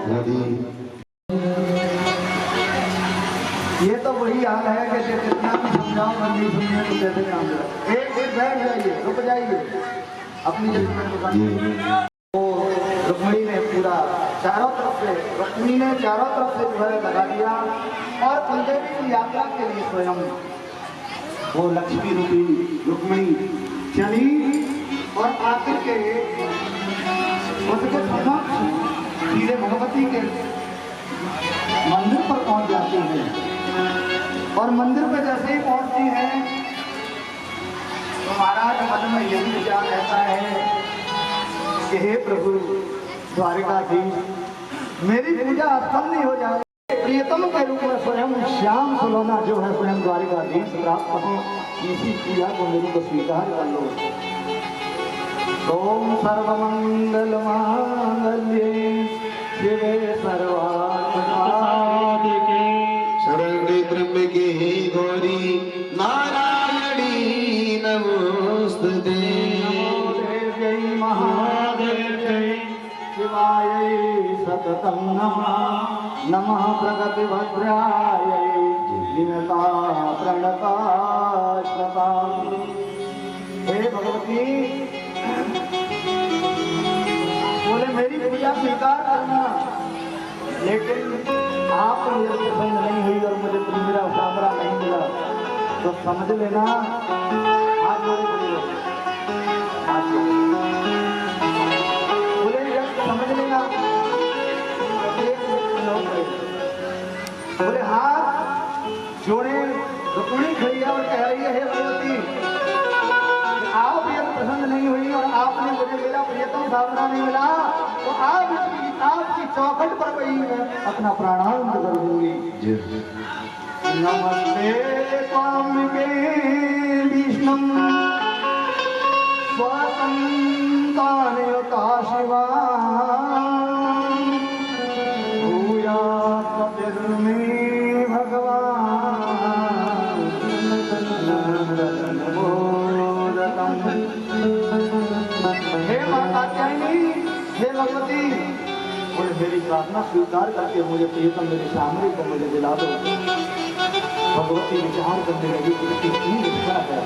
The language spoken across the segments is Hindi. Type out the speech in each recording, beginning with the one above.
ये तो वही हाल है कि जितना भी समझाओ बंदी सुनिए तो कैसे काम करें। एक बैठ जाइए, रुक जाइए अपनी जगह। तो रुक्मिणी ने पूरा चारों तरफ से जो है लगा दिया और कुलदेवी की यात्रा के लिए स्वयं वो लक्ष्मी रूपी रुक्मिणी चली और आकर के उसके समक्ष धीरे भगवती के मंदिर पर पहुंच जाती है। और मंदिर पे जैसे ही पहुंचती है तो महाराज मन में यही विचार रहता है कि हे प्रभु द्वारिकाधीश, मेरी पूजा असफल नहीं हो जाए। प्रियतम के रूप में स्वयं श्याम सलोना जो है स्वयं द्वारिकाधीश प्राप्त हो, इसी पूजा को मेरे को स्वीकार कर लो। ओम सर्वमंगल मांगल्ये शिवे सर्वार्थ साधिके शरण्ये त्र्यंबके गौरी नारायणी नमोस्तुते। नमो देव्यै महादेव्यै शिवायै सततं नमः। नमः प्रगतिभद्रायै विनता प्रणता। हे भगवती, बोले मेरी पूजा स्वीकार करना, लेकिन आप मुझे पसंद नहीं हुई और मुझे मेरा सामरा नहीं मिला तो समझ लेना आज बोले समझ लेना। बोले हाथ जोड़े रुक्मिणी खड़ी है और कह रही है हे भगवती, आप ये पसंद नहीं हुई और आपने मुझे मेरा प्रियतम सामना नहीं मिला तो आपकी चौखट पर वही मैं अपना प्राणांत कर दूंगी। नमस्ते स्वामिके विष्णुम स्वसंतानयुता शिवा भूयात् पतिर्मे भगवान् हे माता कात्यायनी, हे भगवती, और मेरी प्रार्थना स्वीकार करके मुझे प्रियतम मेरे सामने को मुझे दिला दो। भगवती विचार करने लगी कि कितनी इच्छा है।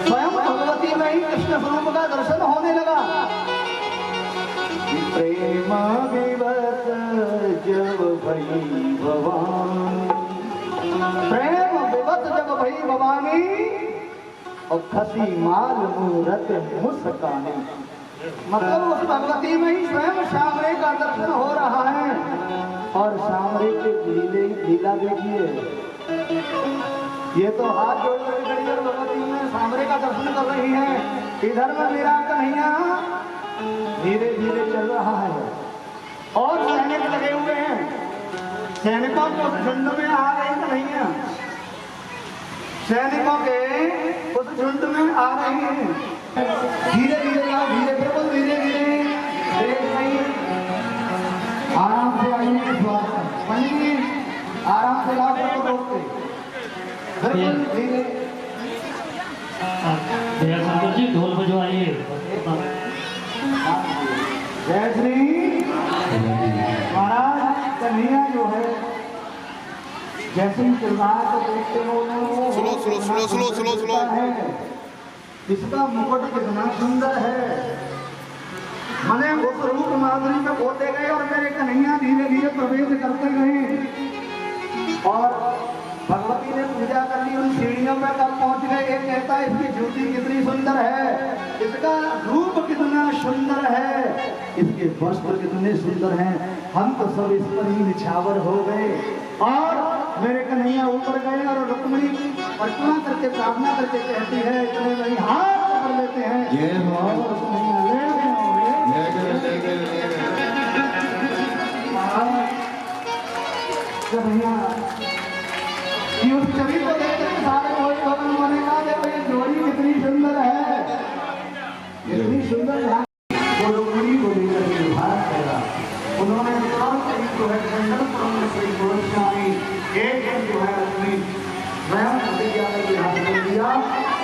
स्वयं भगवती में ही कृष्ण स्वरूप का दर्शन होने लगा। प्रेम विवश जब भई भवानी, प्रेम विवश जब भई भवानी और खसी माल मूरत मुस्कानी। मतलब उस भगवती में ही स्वयं शामरे का दर्शन हो रहा है। और शामरे के लीला देखिए, ये तो हाथ जोड़ कर खड़ी और भगवती में शामरे का दर्शन कर रही है। इधर में मेरा कन्हैया धीरे धीरे चल रहा है और सैनिक लगे हुए हैं। सैनिकों को झुंड में आ रही कन्हैया, सैनिकों के उस झुंड में आ रही है। धीरे धीरे आओ, धीरे बिल्कुल धीरे धीरे, आराम से आइए। पंडित आराम से लाओ, बिल्कुल धीरे। संतोष जी ढोल बजवाइए। जय श्री महाराज। कन्हैया जो है जैसे ही चल रहा है तो देखते हो है इसका मुकुट कितना सुंदर है। मैंने उस रूप माधुरी में होते गए और मेरे कन्हैया धीरे धीरे प्रवेश करते गए और भगवती ने पूजा कर ली। उन सीढ़ियों में कब पहुंच गए, एक कहता है इसकी ज्योति कितनी सुंदर है, इसका रूप कितना सुंदर है, इसके वस्त्र कितने सुंदर हैं। हम तो सब इस पर ही निछावर हो गए। और मेरे कन्हैया ऊपर गए और रुक्मिणी अर्चना करके प्रार्थना करके कहती है, इतने वही हाथ पकड़ लेते हैं। उस छवि को देखकर सारे उन्होंने कहा देखो ये जोड़ी कितनी सुंदर है, इतनी सुंदर है। वो रुक्मिणी को लेकर के भारत करा। उन्होंने जो है एक जो है अपनी स्वयं प्रतिज्ञा करके हाथ में दिया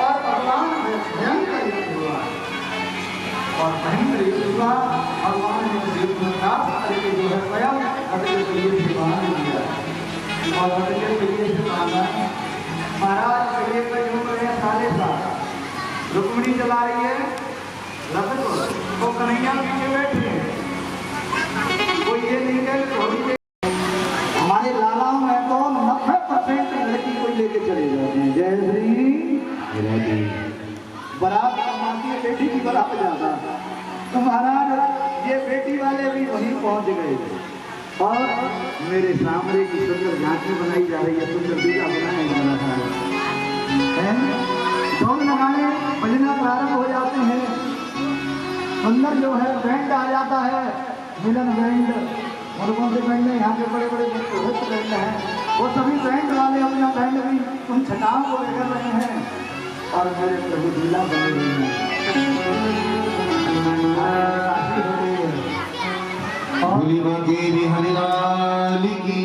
और भगवान भयंकर युद्ध हुआ और भयंकर युद्ध हुआ। भगवान ने युद्ध में प्राप्त करके जो है प्रिय से बाहर किया और अपने प्रिय से मांगा महाराज प्रिय पर जो मेरे साले साथ रुक्मिणी चला रही है रथ को वो कन्हैया पीछे बैठी है वो ये नहीं कहे थोड़ी देर हमारे लालाओं में तो 90% लड़की को लेके चले जाते हैं। जय श्री बारात कमाती है बेटी की बारात जाता तो महाराज ये बेटी वाले भी वहीं पहुंच गए और मेरे सामने की सुंदर झांकी बनाई जा रही है, सुंदर दूल्हा बनाया जा रहा है। ढोल लगाने बजना प्रारंभ हो जाते हैं, सुंदर जो है बैंड आ जाता है, मिलन बैंड और कौन से बैंड है यहाँ के बड़े बड़े बैंड हैं, वो सभी बैंड वाले अपना बैंड भी उन छटाओं को लेकर रहे हैं और मेरे प्रभु दूल्हा बने हुए हैं। हरिलाल की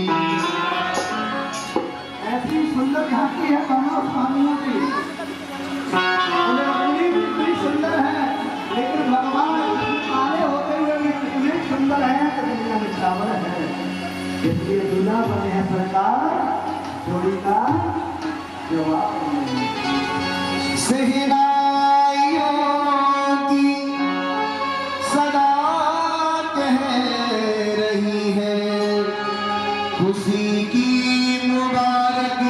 ऐसी सुंदर झांकी है दोनों स्वामियों की, इतनी सुंदर है लेकिन भगवान आए होते हुए भी कितने सुंदर है कितने निछावर है, इसलिए दूल्हा बने हैं सरकार जोड़ी का जवाब सहनाइयों की सदा कह रही है, खुशी की मुबारक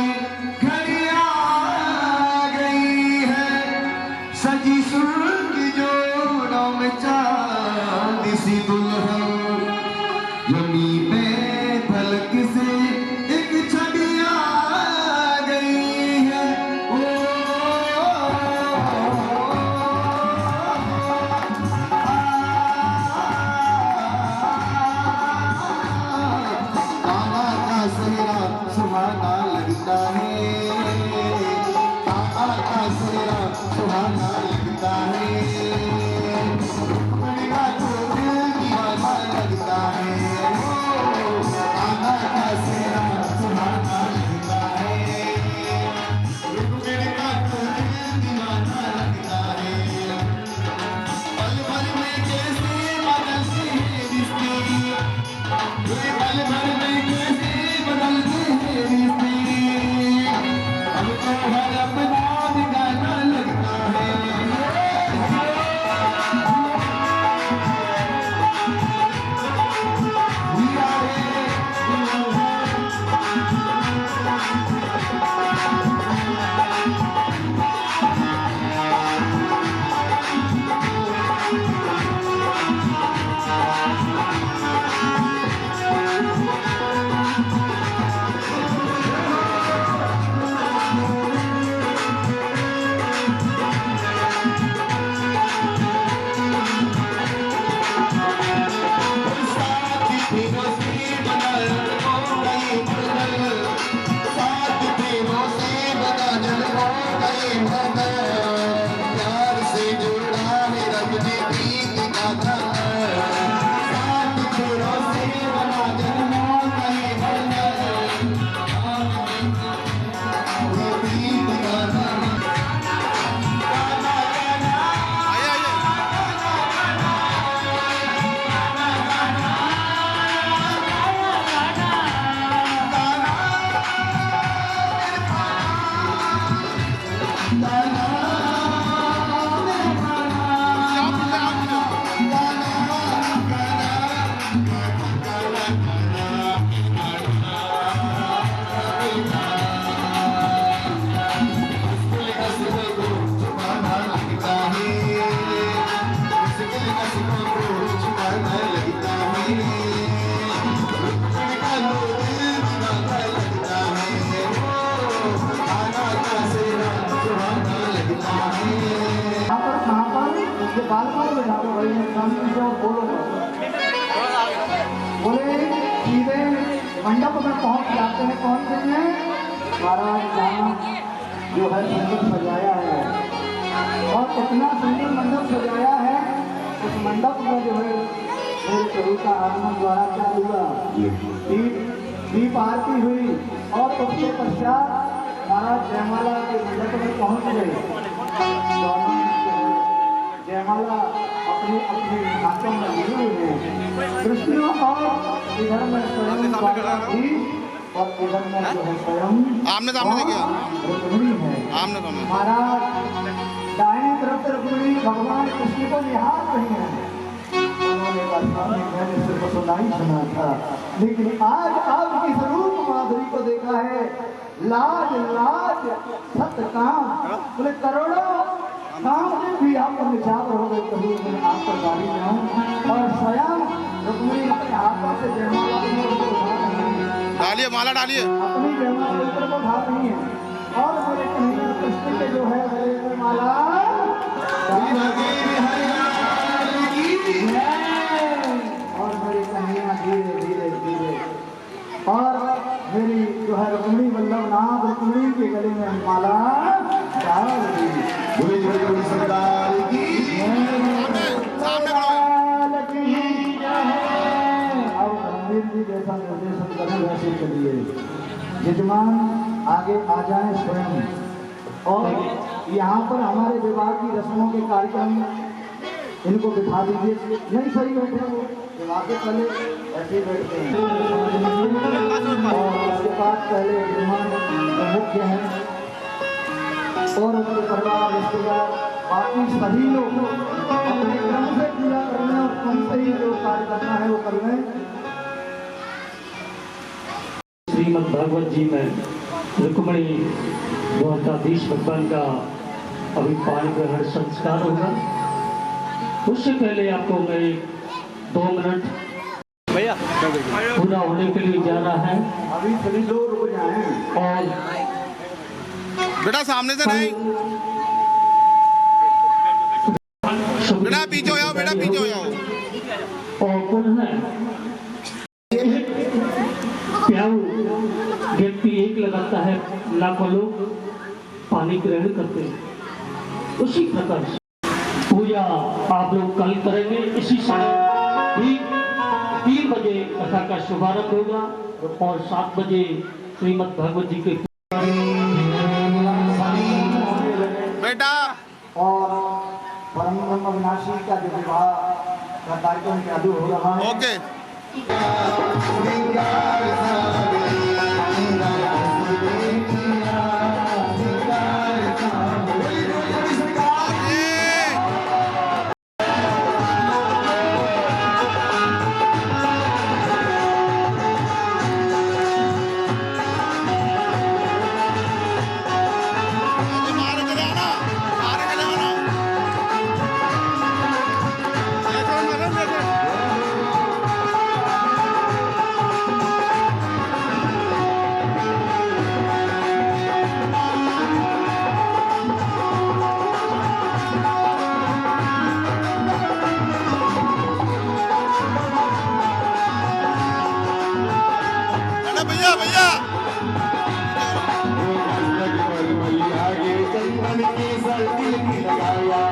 घड़ी आ गई है, सजी सुर्ख जोड़ों में चांद सी दुल्हन, जमी पे पलक से एक छवि आ गई है। सुहाना लगता है, का सेरा सुहाना लगता है, बड़ा तो दिल दीवाना लगता है, का सेरा सुहाना लगता है, बड़ा तो दिल दीवाना लगता है, पल भर में कैसे बदलते हैं रिश्ते, पल भर में कैसे बदलते हैं रिश्ते, हमको हर अपना गाना लगता है। बोले सीधे मंडप में पहुंच जाते हैं, कौन से हैं महाराज जहाँ जो है मंडप सजाया है और इतना सुंदर मंडप सजाया है, उस मंडप में जो है मेरे प्रभु का आगमन द्वारा क्या हुआ, दीप आरती हुई और उसके पश्चात महाराज जयमाला के मंडप में पहुंच गए। जयमाला अपनी अपनी हाथों में लिए हुए हैं। कृष्ण और इधर में स्वयं बालाजी और इधर में जो है स्वयं आमने सामने देखिए, रुक्मिणी है। आमने सामने। महाराज दाहिनी तरफ से रुक्मिणी भगवान कृष्ण को निहार रही है। उन्होंने कहा स्वामी मैंने सिर्फ सुना ही सुना था, लेकिन आज आपकी स्वरूप माधुरी को देखा है। लाज लाज सत्य काम बोले करोड़ों काम से भी आप पर निछावर हो गए। कभी मैं आप पर गाड़ी में आऊँ और स्वयं रुक्मिणी अपने हाथों से जयमाला को उठा रही है। डालिए माला डालिए। अपनी जयमाला ऊपर को उठा रही है और मेरे कन्हैया कृष्ण के जो है गले में माला और मेरे कन्हैया धीरे धीरे धीरे और मेरी जो है रुक्मिणी वल्लभ नाथ रुक्मिणी के गले में माला डाल दी। सरकार की सामने अब गंभीर जी जैसा निर्देशन करें वैसे चलिए। यजमान आगे आ जाए स्वयं और यहाँ पर हमारे विवाह की रस्मों के कार्यक्रम इनको बिठा दीजिए। नहीं सही बैठे वो विवाह के पहले ऐसे ही बैठते हैं और उसके बाद पहले यजमान जो मुख्य है और उनके परिवार रिश्तेदार बाकी सभी लोग अपने क्रम से पूरा करना क्रम से ही जो कार्य करना है वो कर लें। श्रीमद् भागवत जी में रुक्मिणी द्वारकाधीश भगवान का अभी पाणी ग्रहण संस्कार होगा। उससे पहले आपको मैं 2 मिनट भैया पूरा होने के लिए जा रहा है अभी सभी लोग रुक जाएं और बेटा सामने से नहीं, बेटा पीछे हो जाओ, बेटा पीछे हो जाओ। और पुनः प्याऊ व्यक्ति एक लगाता है, लाखों लोग पानी ग्रहण करते हैं। उसी प्रकार से पूजा आप लोग कल करेंगे। इसी समय ठीक 3 बजे कथा का शुभारंभ होगा और 7 बजे श्रीमद् भागवत जी के बेटा और परम ब्रह्म विनाशी का जो विवाह का कार्यक्रम चालू हो रहा है। ओके। भैया भैया बनाया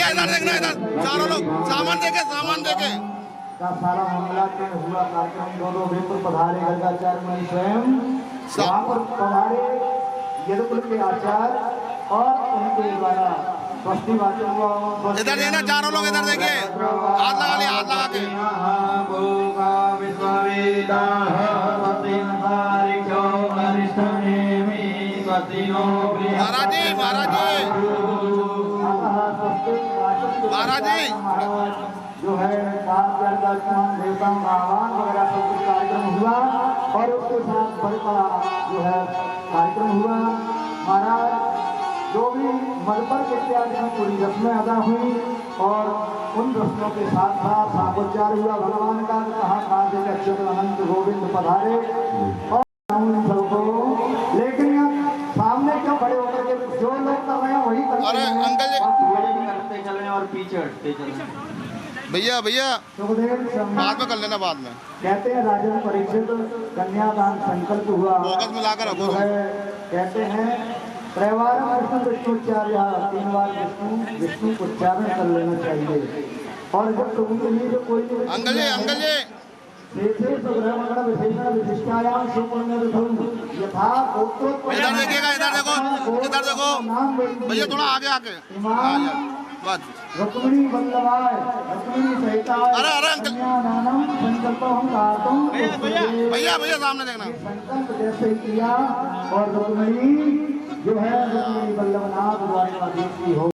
भैया इधर देखना, इधर चारों लोग सामान देके का सारा मामला के हुआ कार्यक्रम दोनों वेद पधारे गर्गाचार्य मणि स्वयं वहाँ पर पधारे यदुकुल के आचार्य और उनके द्वारा स्वस्ति वाचन हुआ। इधर देखना चारों लोग, इधर देखिए, हाथ लगा लिया, हाथ लगा के। महाराज जी, महाराज जी जो है देवता आह्वान वगैरह सब कुछ कार्यक्रम हुआ और उसके साथ बड़े बड़ा जो है कार्यक्रम हुआ। महाराज जो भी मधुपर्क इत्यादि में पूरी रस्में अदा हुई और उन रस्मों के साथ साथ सापोच्चार हुआ भगवान का, कहा कार्तिक अच्युत अनंत गोविंद पधारे और सबको। लेकिन सामने क्यों खड़े होकर के जो लोग कर रहे हैं वही अरे अंकल जी करते चले और पीछे हटते चले। भैया बाद में कर लेना, बाद में। कहते हैं राजन परीक्षित कन्यादान संकल्प हुआ, फोकस में लाकर रखो। कहते हैं त्रैवार विष्णु विष्णुचार्य, 3 बार विष्णु उच्चारण कर लेना चाहिए। और जब प्रभु के लिए जो कोई अंकल जी विशेषण विशिष्टायाम यथा इधर देखिएगा, इधर देखो भैया, थोड़ा आगे बस। रुक्मिणी वल्लभाय रुक्मिणी सहिताय अरे अंकल भैया सामने देखना। संकल्प जैसे किया और रुक्मिणी जो है रुक्मिणी वल्लभनाथ द्वारा की हो।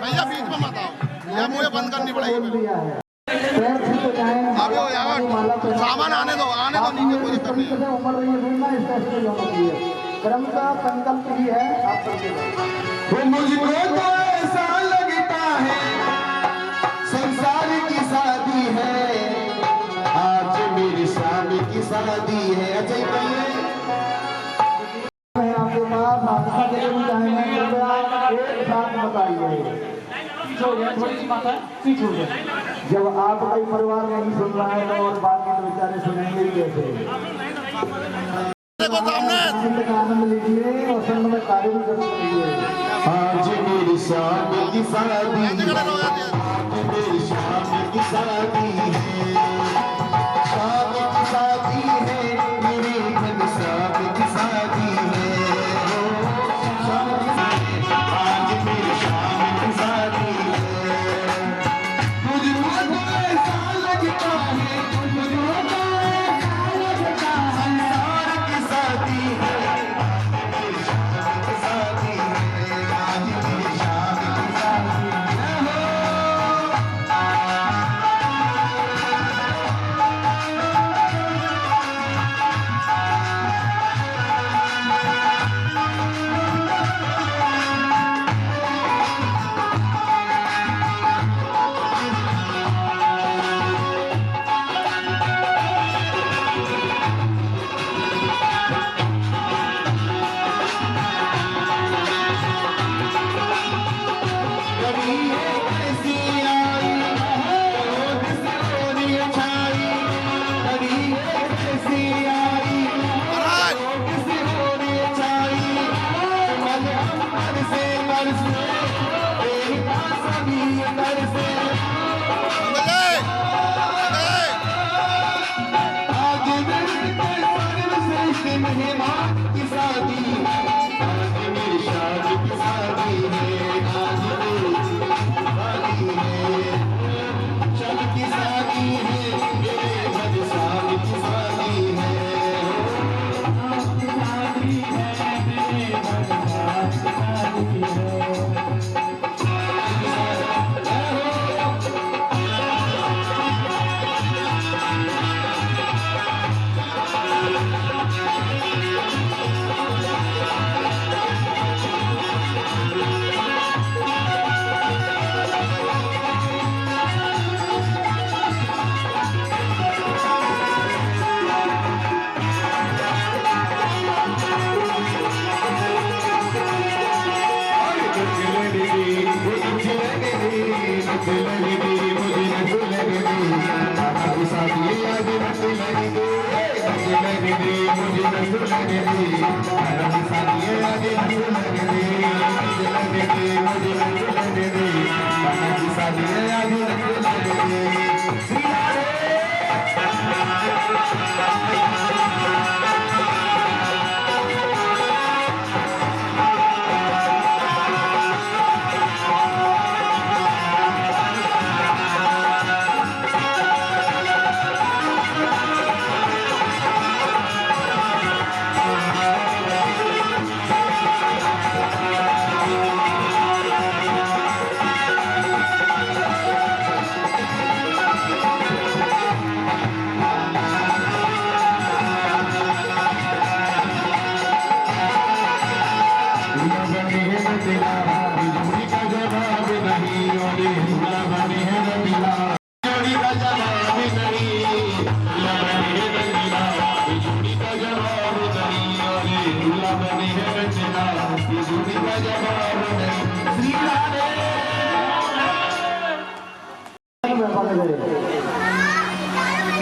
भैया बीच में मत आओ, या मुझे बंद करनी पड़ेगी। अभी सामान आने दो नीचे, कोई दिक्कत नहीं है। कर्म का संकल्प ही है। मुझको तो ऐसा लगता है संसार की शादी है, आज मेरी शादी की शादी है। अच्छा आपके पास आपका एक साथ बताइए, थोड़ी सी बात है, पीछे हो जाए। जब आपका ही परिवार नहीं सुन रहा है तो और बाकी तो बेचारे सुनेंगे ही कैसे। देखो सामने आनंद लीजिए और संग में कार्य भी कर लीजिए। आज मेरी शादी की शादी, आज मेरी शादी की शादी है, शादी की शादी है, मेरी बन शादी की शादी है, आज मेरी शादी की शादी है। मुझको तो ऐसा लगता है, मुझको तो ऐसा लगता है संसार की शादी है, मेरी शादी की शादी है, आज मेरी शादी की शादी है।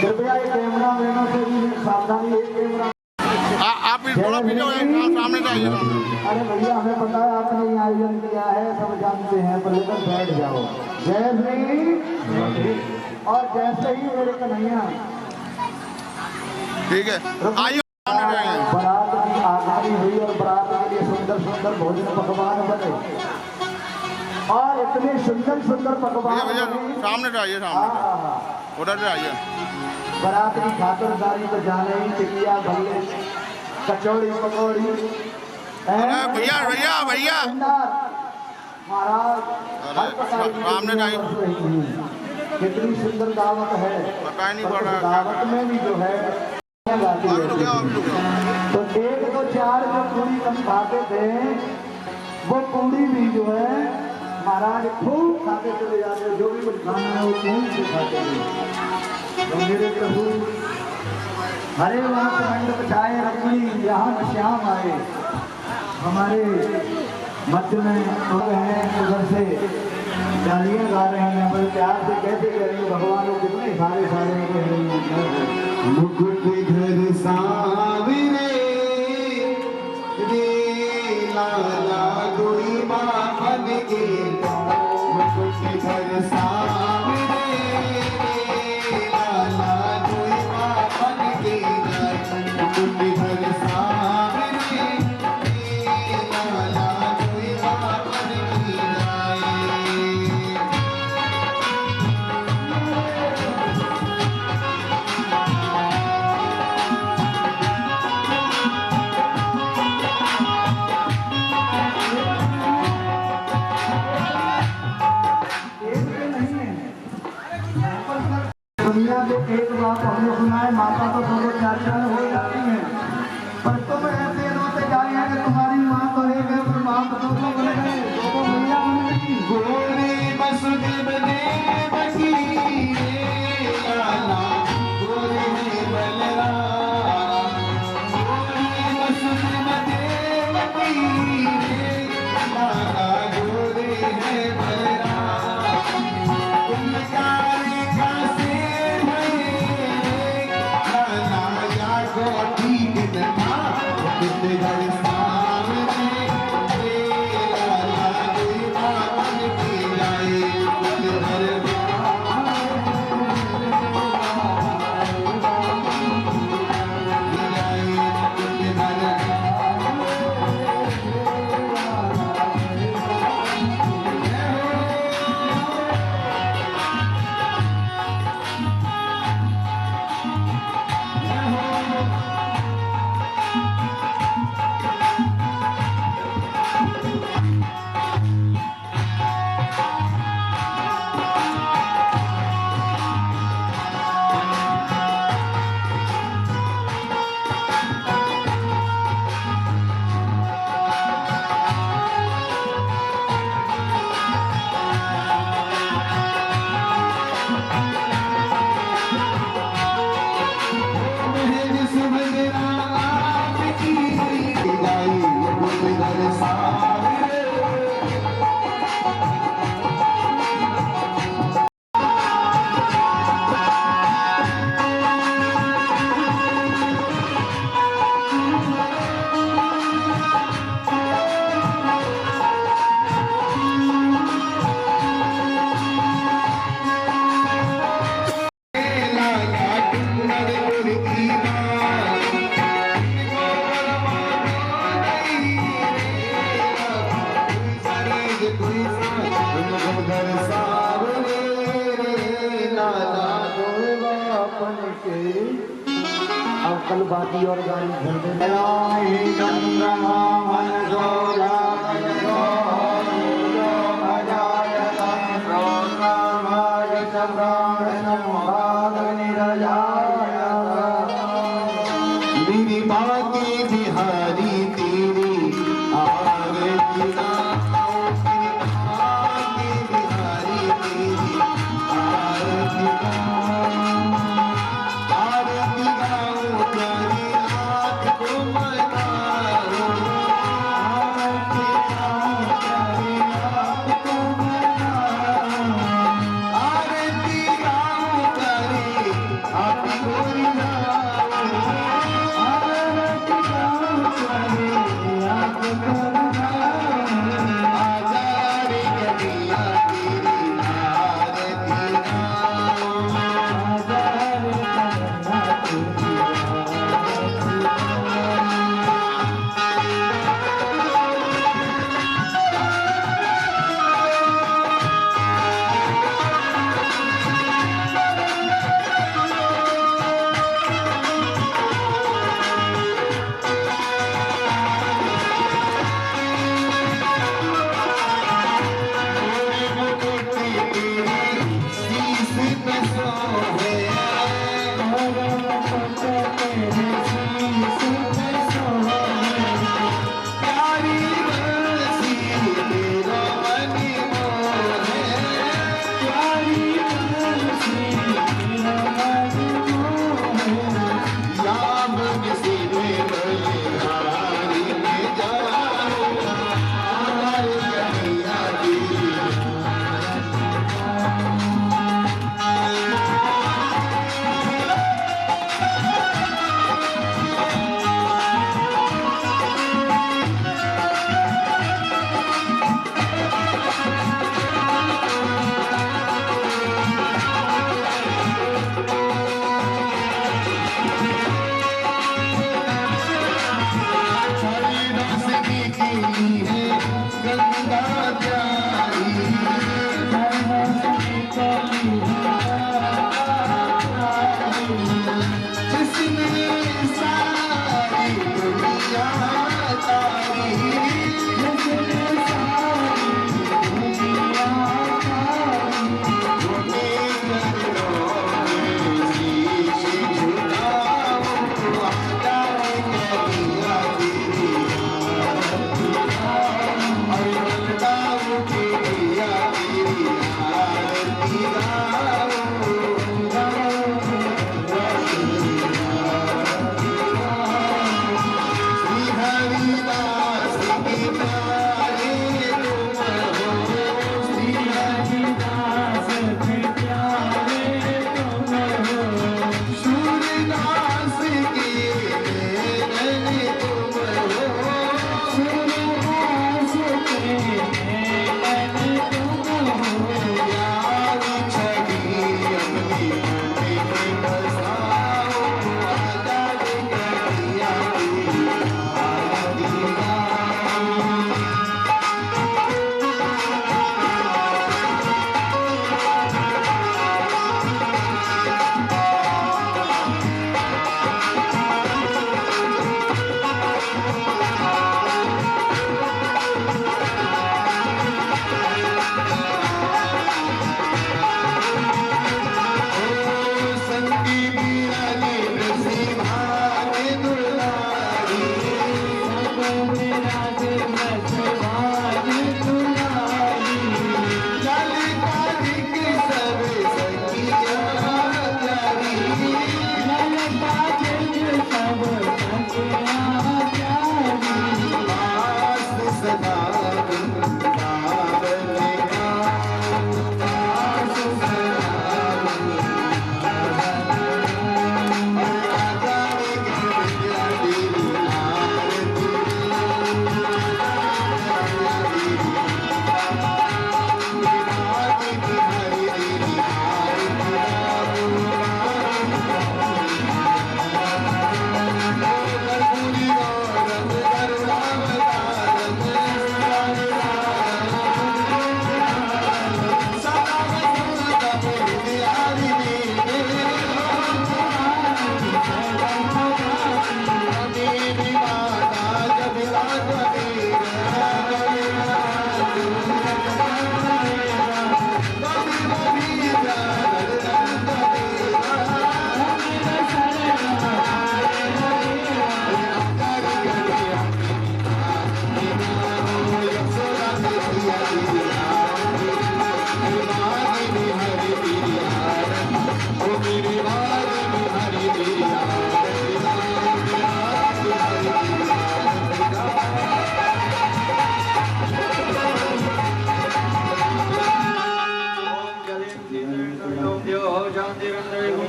कृपया ये कैमरा मैनों से भी सावधानी, एक कैमरा। आप इस थोड़ा पीछे हो जाइए, सामने से आइए। अरे भैया हमें पता है आपने ये आयोजन किया है, सब जानते हैं, पर लेकर बैठ जाओ। जय श्री और जैसे ही मेरे कन्हैया ठीक है, आइए सामने से आइए। बारात की आगामी हुई और बारात के लिए सुंदर सुंदर भोजन पकवान बने और इतने सुंदर सुंदर पकवान भैया बने। सामने से आइए, सामने उधर से आइए। बारात की खातिरदारी तो जाने ही, टिकिया भल्ले कचौड़ी पकौड़ी। अरे भैया भैया भैया महाराज हर प्रकार की सामने से आइए। कितनी सुंदर दावत है, पता ही नहीं पड़ रहा है। दावत में भी जो है गाती अभी रहती रुक जाओ, है। अभी रुक जाओ। तो एक दो चार जो पूरी कम खाते थे, वो पूरी भी जो है महाराज खूब खाते चले जाते, जो भी कुछ खाना है वो खूब से खाते थे। तो मेरे प्रभु हरे वहां मंड बचाए रखी, यहाँ श्याम आए हमारे मध्य में हो गए हैं। उधर से गालियाँ गा रहे हैं, बड़े प्यार से कहते कह रहे हैं भगवान को कितने सारे सारे मुकुट घर सावरे रे लाला गुड़ी माखन के, मुकुट घर सावरे रे लाला गुड़ी माखन के, मुकुट घर सावरे रे लाला गुड़ी माखन की गाए। दुनिया में एक बात हमने सुना है, माता तो दोनों चार चार हो जाती है, पर तुम ऐसे रोते जाए हैं कि तुम्हारी माँ तो एक है, पर माँ तो दो बन गए, दो मैया बन गई। गोरे बसुदेव ने बसी रे लाला, गोरे में बलराम, गोरे बसुदेव ने बसी रे लाला, गोरे में बलराम। तुम प्यारे का शेर है लाला, या गोटी के ना कितने घर सामने रे लाला, कोई बात की जाए कल बाकी और गाली भर दे मेरी बाकी बिहारी तेरी आरती गाओ, मेरी बाकी बिहारी तेरी आरती गाओ, प्यारी रात को मनाओ, आरती गाओ, प्यारी रात को मनाओ, आरती गाओ, प्यारी आरती गोरी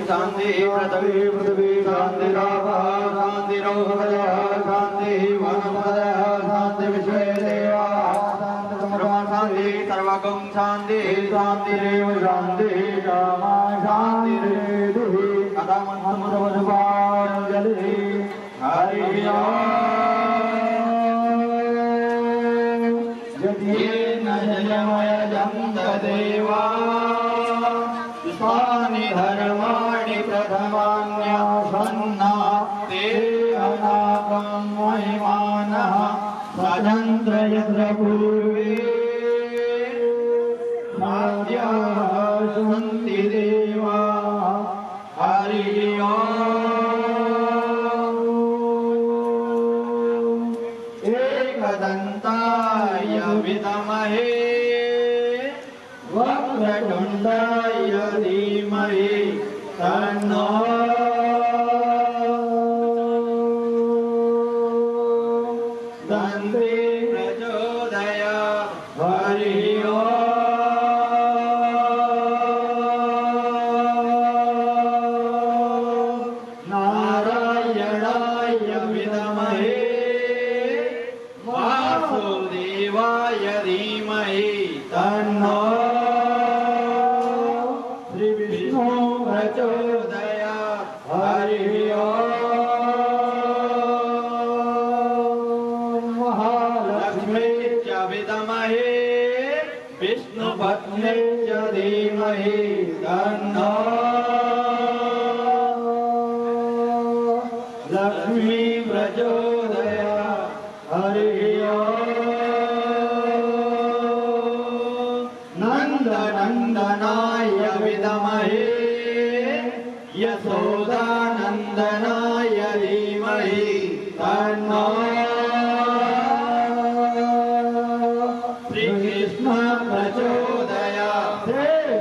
शांति पृथ्वी शांतिरापः शांतिरोहदयः शांति वनस्पतयः शांति विश्वे देवाः शांति सर्वगं शांति शांतिरेव शांति क्षमा शांतिरेधि कथमन्तमधुपाञ्जलि हरि येन जयमयजं तदेवा पुष्पाणि धर्माणि प्रथमान्यासन्ना ते अनागं महिमानः सजन्त्र यत्र पूर्वे आद्याः सन्ति देवा हरि एकदन्ताय विद्महे वक्रतुण्डाय धीमहि तन्नो दन्ते प्रचोदयात् हरि नारायणाय विद्महे वासुदेवाय धीमहि तन्नो श्रीविष्णु प्रचोदयात् हरि महालक्ष्मी च विद्महे विष्णुपत्नी च धीमहि तन्नो लक्ष्मी प्रचोदयात् हरि नन्दनन्दनाय विद्महे यशोदानन्दनाय धीमहि तन्नो श्रीकृष्ण प्रचोदयात्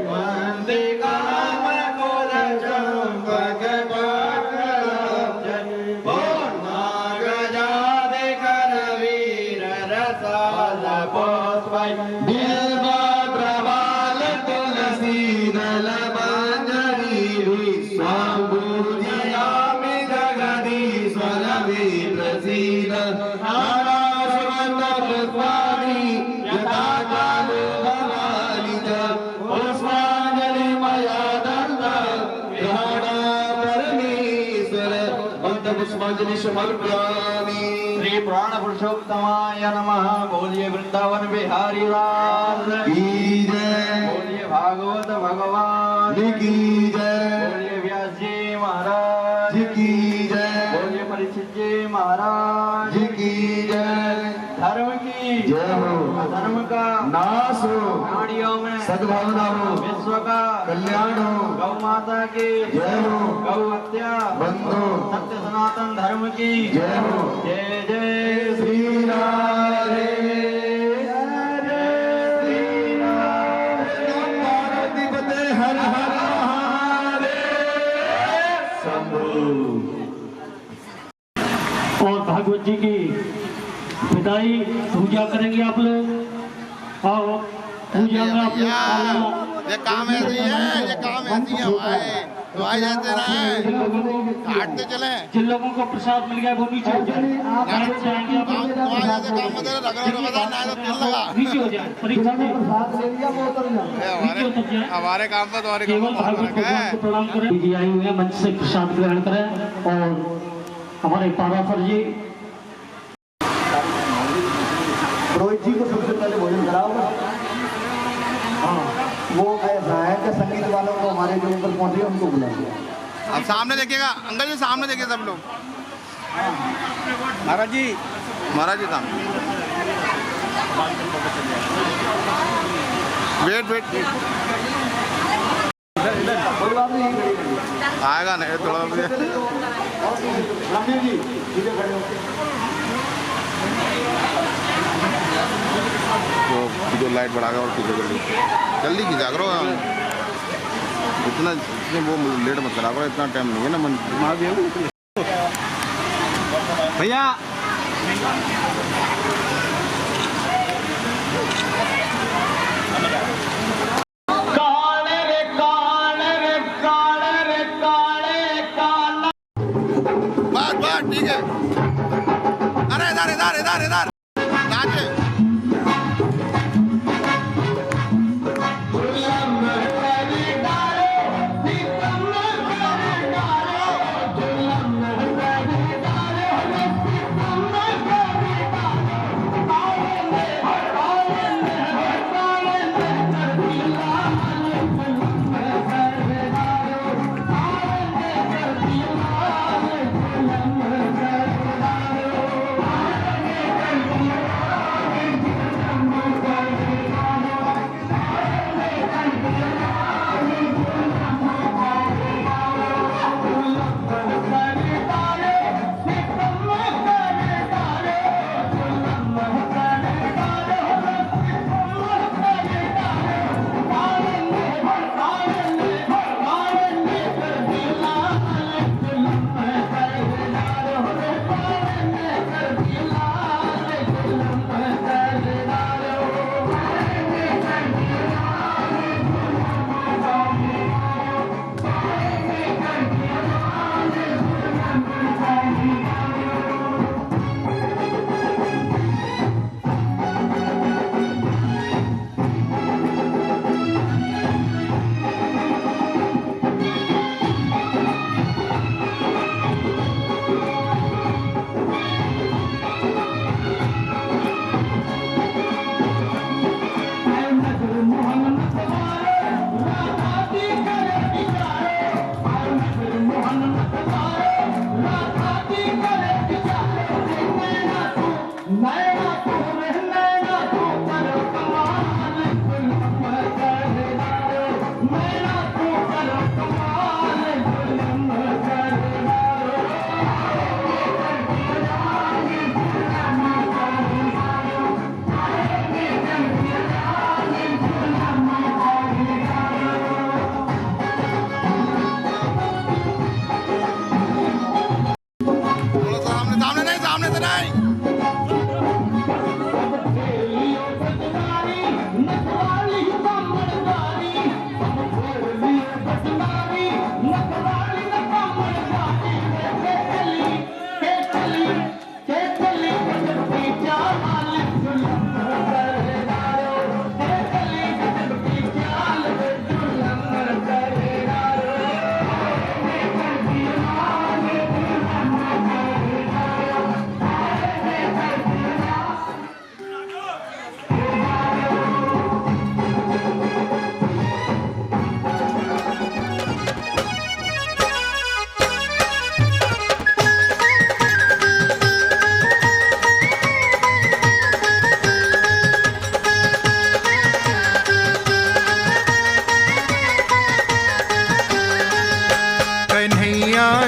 वन्दे कामकुलचम्पकपाटलाब्जं पूर्णागजादिकरवीररसालपुष्पै बिल्वप्रवाल तुलसीदलमञ्जरीः स्वाम्बुधियामि जगदीश्वरवे प्रसीद नाराशिवन्तपुष्पाणि यथा कालो भवानि च पुष्पाञ्जलिमया दत्ता विहारा परमेश्वर पुष्पाञ्जलि समर्पयामि। श्री पुराण पुरुषोत्तमाय नमः। बोलिए वृंदावन बिहारी लाल की जय, बोलिए भागवत भगवान की जय, बोलिए व्यास जी महाराज की जय, बोलिए परीक्षित जी महाराज की जय। धर्म की जय हो, अधर्म का नाश हो, प्राणियों में सद्भावना हो, विश्व का कल्याण हो, गौ माता की जय हो, गौ हत्या बंद हो, सत्य सनातन धर्म की जय हो। जय जय श्री राधे पार्वती हर हर महादेव शंभू। और भागवत जी की विदाई पूजा करेंगे आप लोग। और पूजा में आप लोग ये काम ऐसी है, ये काम ऐसी है हमारे तो आए जाते रहे काटते चले। जिन लोगों को प्रसाद मिल गया वो नीचे हो जाए, लाइन से आएंगे आप लोग। तो आए जाते काम में तेरा रगड़ा रगड़ा ना तो तेल लगा। नीचे हो जाए, परीक्षा में प्रसाद ले लिया वो उतर जाओ। नीचे उतर जाए। हमारे काम पे तुम्हारे काम केवल में भागवत फर्क भगवान है। को प्रणाम करें। जी आए हुए हैं, मंच से प्रसाद ग्रहण करें। और हमारे पाराफर जी रोहित जी को सबसे पहले भोजन कराओगे। हाँ, वो ऐसा है कि संगीत वालों को हमारे जो ऊपर पहुंचे उनको बुलाओगे। अब सामने देखिएगा अंकल जी, सामने देखिए सब लोग। महाराज जी सामने वेट कोई बात नहीं, आएगा नहीं थोड़ा रमणी जी सीधे खड़े होके जो लाइट बढ़ाकर और पीछे कर ली जल्दी खींचा करो। इतना वो लेट मत करा करो, इतना टाइम नहीं है ना मन भैया। काले रे काले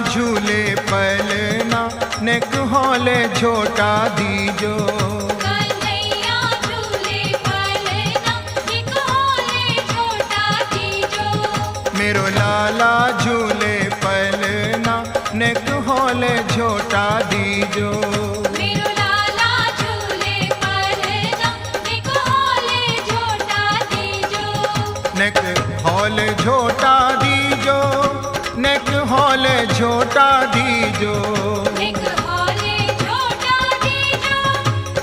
झूले पलना नेक होले झोटा दीजो। कन्हैया झूले पलना निक होले झोटा दीजो। मेरो लाला झूले पलना नेक होले झोटा दीजो। मेरो लाला झूले पलना निक होले झोटा दीजो। नेक होले झोटा दीजो, नेक होले झोटा दीजो। निक होले झोटा दीजो।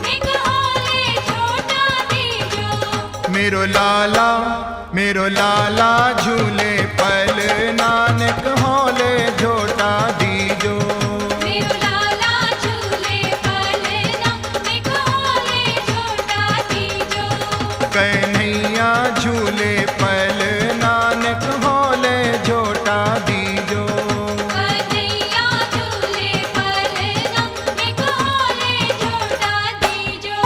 निक होले झोटा दीजो। मेरो लाला झूले पलना नेक होले झोटा दीजो। मेरो लाला झूले पलना निक होले झोटा दीजो। कन्हैया झूले पलना नेक होले झोटा दीजो। कन्हैया झूले पलना निक होले झोटा दीजो।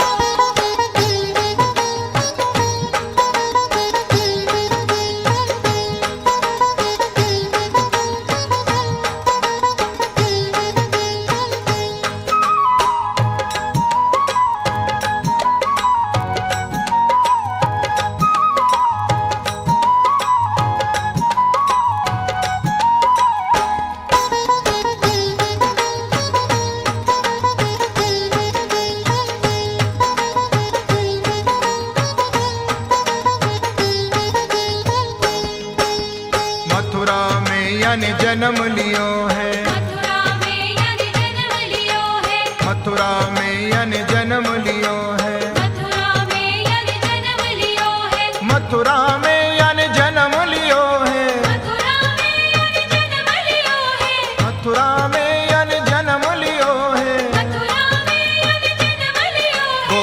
मथुरा में यानी जन्म लियो है। मथुरा में यानी जन्म लियो है। मथुरा में यानी जन्म लियो है। मथुरा में यानी जन्म लियो है। मथुरा में यानी जन्म लियो है। मथुरा में यानी जन्म लियो है। मथुरा में यानी जन्म लियो है। मथुरा में यानी जन्म लियो है।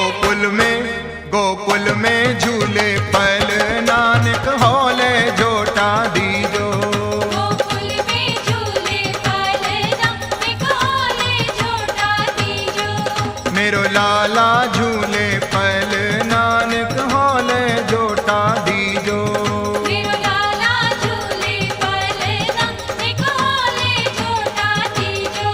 गोकुल में झूले पलना नेक होले झोटा दीजो। गोकुल में झूले पलना निक होले झोटा दीजो। मेरो लाला झूले पलना नेक होले झोटा दीजो। मेरो लाला झूले पलना निक होले झोटा दीजो।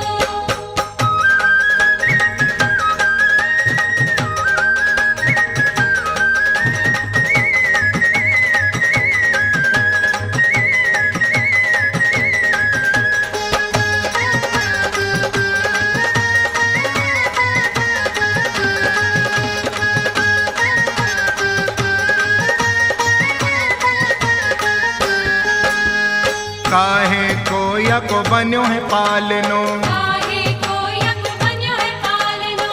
काहे कोया को बन्यो है पालनो। काहे कोया को बन्यो है पालनो।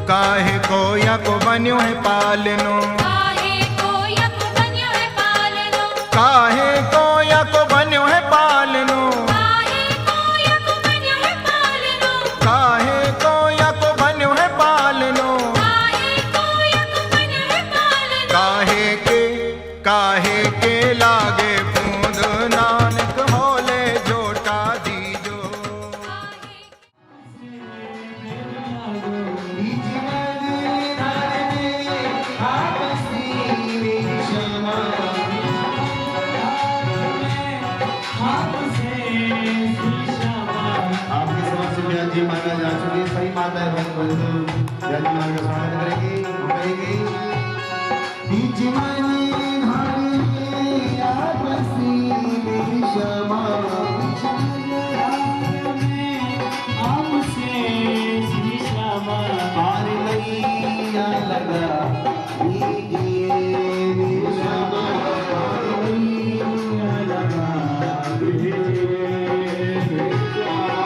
काहे कोया को बन्यो है पालनो। काहे कोया को बन्यो है पालनो। काहे कोया को बन्यो है पालनो। काहे कोया को बन्यो है पालनो। काहे कोया को बन्यो है पालनो। काहे कोया को बन्यो है पालनो। काहे के लागे बूंद नानक होले झोटा दीजो। आपके समक्ष व्यास जी माता जा चुकी है। सही माता है भक्त बंधु व्यास जी माता का स्वागत करेंगे। वो कहेंगे बीच मनी धारे आपसी मेरी क्षमा। पार नैया लगा दीजिए मेरी क्षमा। पार नैया लगा दीजिए मेरी क्षमा।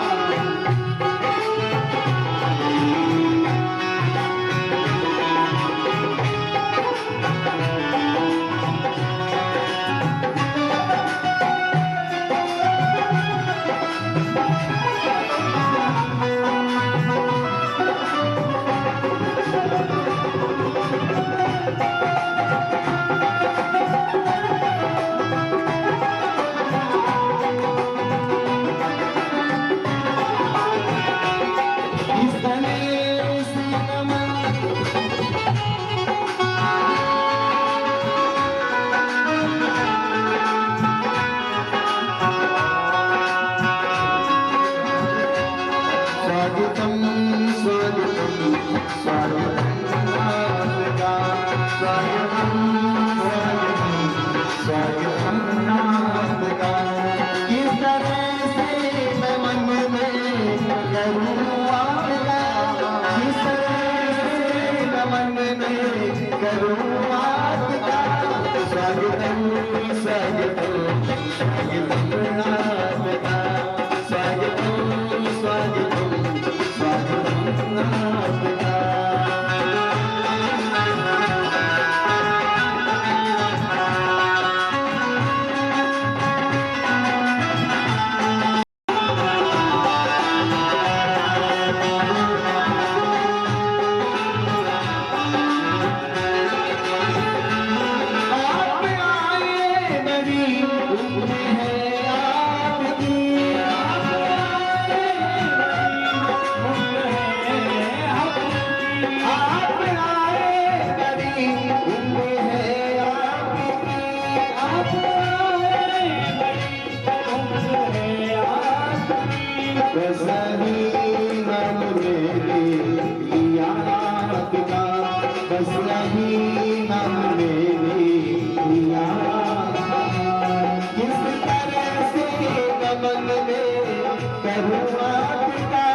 करूँ आपका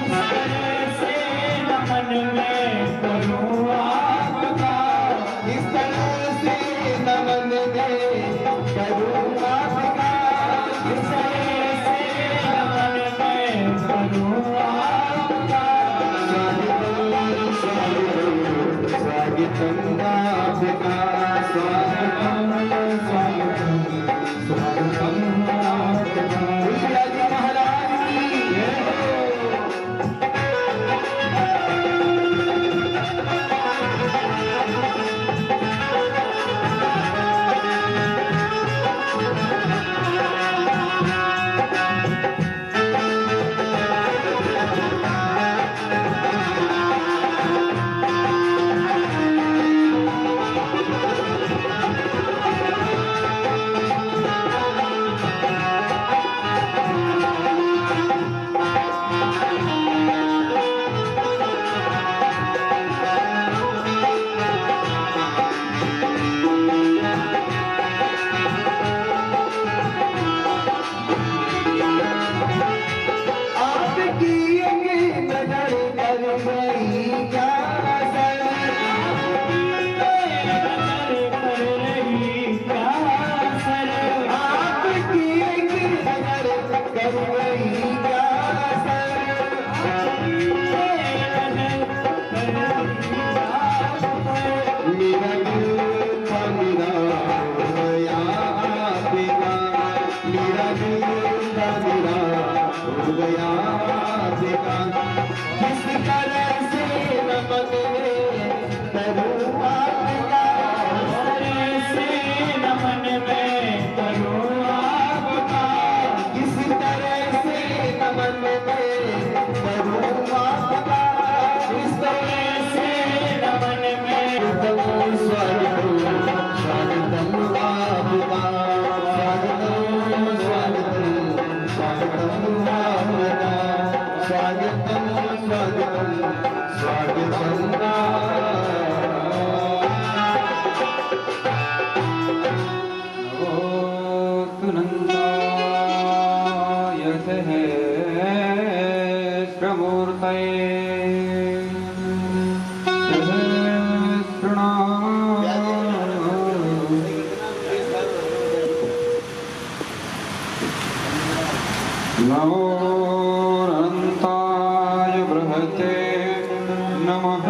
इस तरह से नमन में करूँ आपका इस तरह से नमन में करूँ आपका इस तरह से नमन में करूँ आपका स्वागतम आपका स्वागतम स्वागतम स्वागतम आपका जी महाराज की जय हो। आपकी एक नजर कर गई क्या असर कर रही क्या असर आपकी एक नजर कर गई क्या असर मेरा दिल था मेरा हो गया आपका मेरा दिल था मेरा हो गया आपका किस तरह से नमन में करूँ आपका किस तरह से नमन में करूँ आपका किस तरह से नमन में करूँ आपका किस तरह से नमन में स्वागतम स्वागतम आपका स्वागतम स्वागतम स्वागतम आपका स्वागतम स्वागतम स्वागतम सुनन्दाय सहस्रमूर्तये नमो अनन्ताय बृहते नमः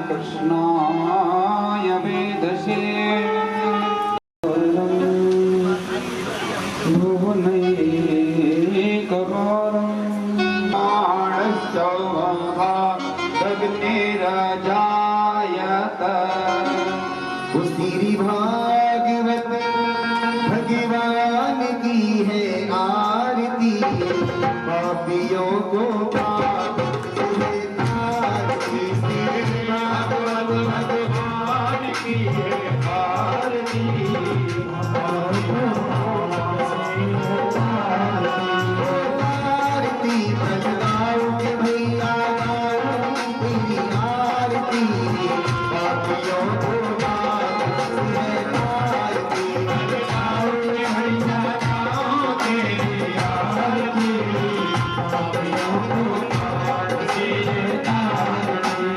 कृष्णाय वेदसे जायत उसी भागवत भगवान की है आरती पापियों को पाप से आरती श्री भागवत भगवान की है आरती आरती बजलाओ के भैया तेरी आरती पापियों को पाप से आरती बजलाओ के भैया तेरी आरती पापियों को पाप से आरती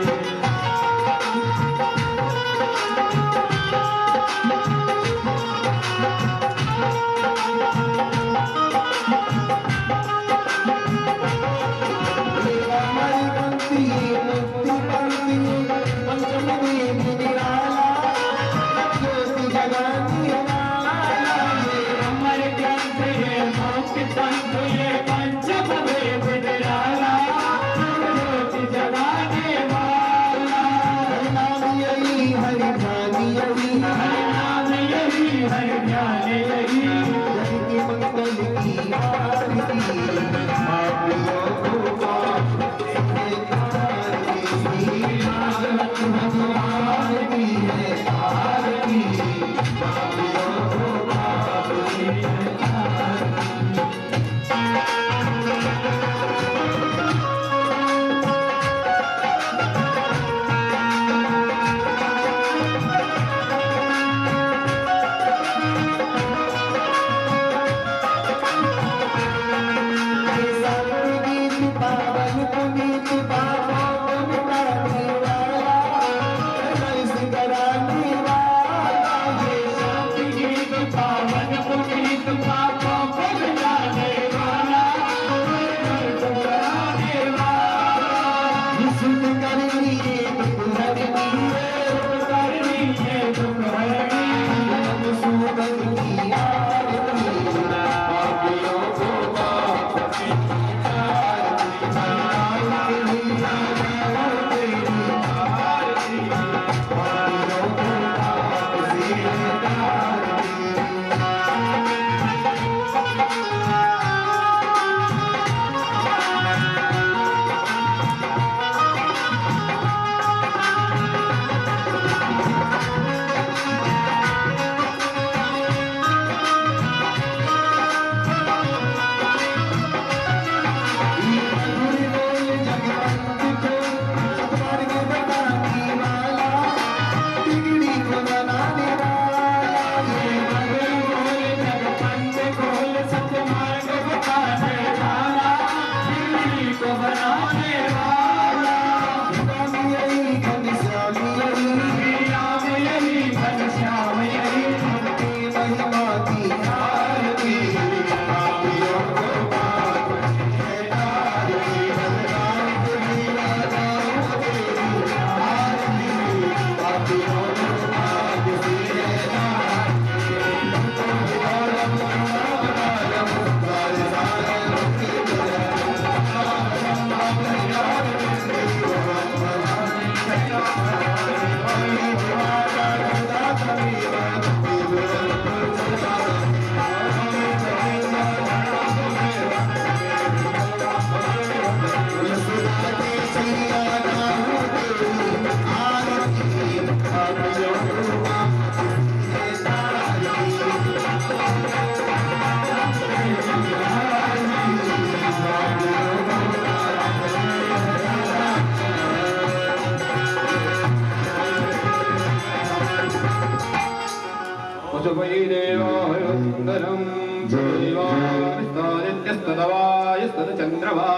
चंद्रमा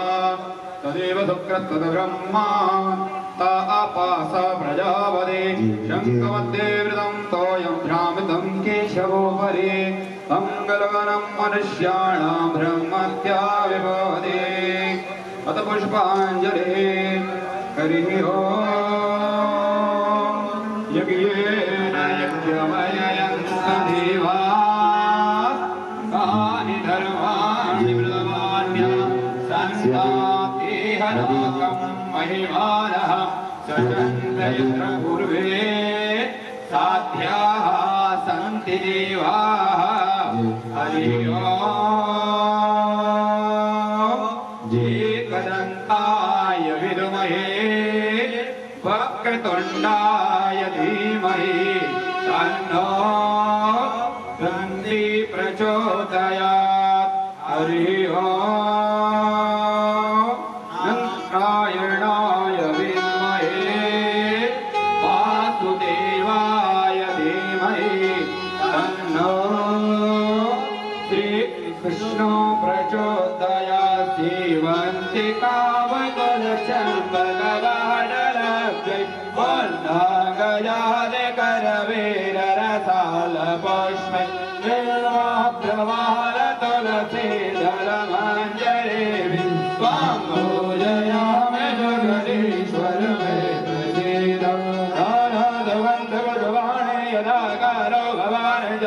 तदेव शुक्रस्तद ब्रह्मा ता आपास प्रजापते शंखमध्ये वृतं तोयं भ्रामितं केशवोपरि मंगलगणं मनुष्याणां ब्रह्मत्या विभवते अत पुष्पाञ्जलिः हरिः ओम् यज्ञेन यज्ञमययन्त देवाः तानि धर्माणि मृतमान्या सन्तातिह लोकं महिमानः सचन्द्रयत्र पूर्वे साध्याः सन्ति देवाः हरिः ओम् एकदन्ताय विद्महे वक्रतुण्डाय धीमहि तन्नो दन्ति प्रचोदयात् हरिः ओम् नारायणाय विद्महे वासुदेवाय धीमहि तन्नो श्रीकृष्णो प्रचोदयात् सेवन्ति कामकुलचम्पकवाडलब्धै वन्दागजाद करवीररसाल पुष्पै निर्माप्रवाल तुलसीदलमञ्जरी त्वां पूजयामि जगदीश्वर मे प्रसीदं नानादवन्तवजवाणे यदाकारो भवान् च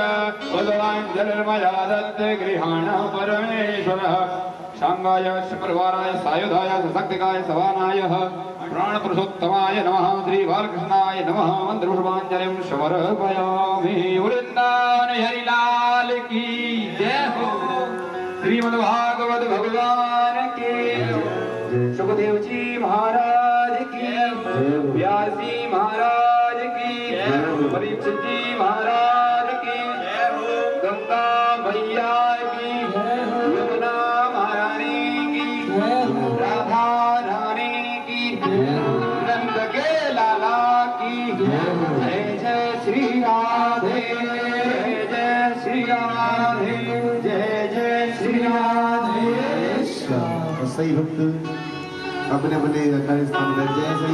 भगवाञ्जलिर्मया दत्ते गृहाण परमेश्वरः शांगाय शुक्रवाराय सायुधाय सशक्तिकाय सवानाय प्राणपुरुषोत्तमाय नमः श्री बालकृष्णाय नमः मंत्रपुष्पाञ्जलिं समर्पयामि। वृंदावन हरिलाल की जय हो। श्रीमद्भागवत भगवान की सुखदेव जी महाराज की व्यास जी महाराज की परीक्षित जी महाराज की गंगा मैया की यमुना महारानी की राधा रानी की नंद के लाला की जय जय श्री राधे जय श्री राधे जय जय श्री राधे। सही भक्त अपने अपने स्थान पर जय श्री